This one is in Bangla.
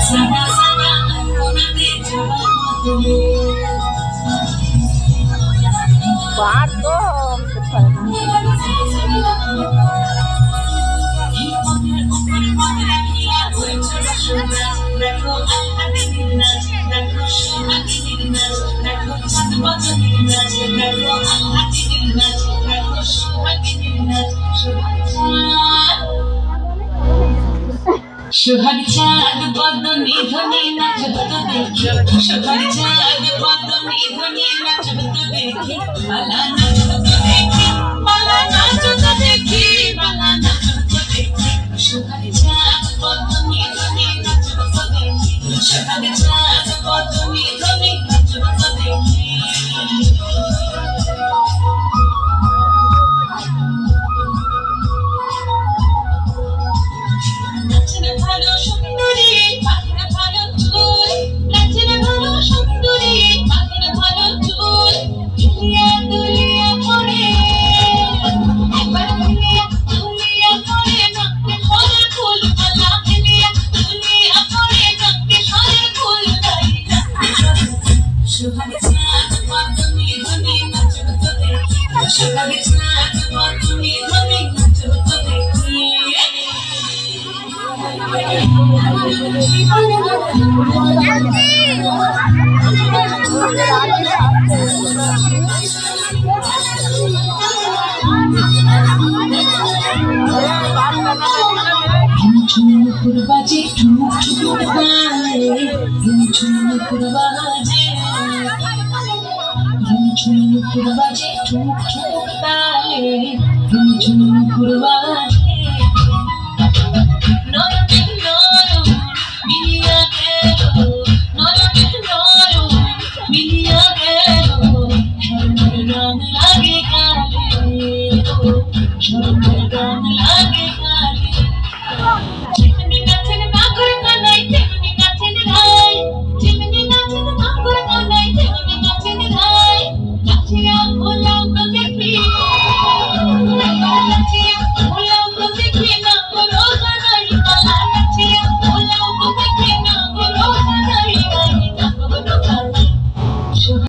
সাদা সাদা কোনাতে জবা তুলে बाहर तो সোহাগ চাঁদ বদনি ধনি নাচত দেখি সোহাগ চাঁদ বদনি ধনি নাচত দেখি মালা নাচত দেখি মালা নাচত দেখি মালা নাচত দেখি সোহাগ চাঁদ বদনি ধনি নাচত দেখি সোহাগ চাঁদ বদনি ধনি নাচত দেখি নাচনে ভালো সুন্দরী পাখির ভালো চুল নাচনে ভালো সুন্দরী পাখির ভালো চুল দুলিয়া দুলিয়া পড়ে একবার দুলিয়া দুলিয়া পড়ে নাকে সরের ফুল মালা দুলিয়া দুলিয়া পড়ে নাকে সরের ফুল দাঁড়িয়ে সোহাগ চাঁদ বদনি ধনি নাচত দেখি সোহাগ চাঁদ বদনি ধনি নাচত দেখি বাজে ঠুক ঠুক বাজে ঠুক বাজে ঠুক বাজে ঠুক ঠুক তালে ঠুক বাজে রং লাগে কালে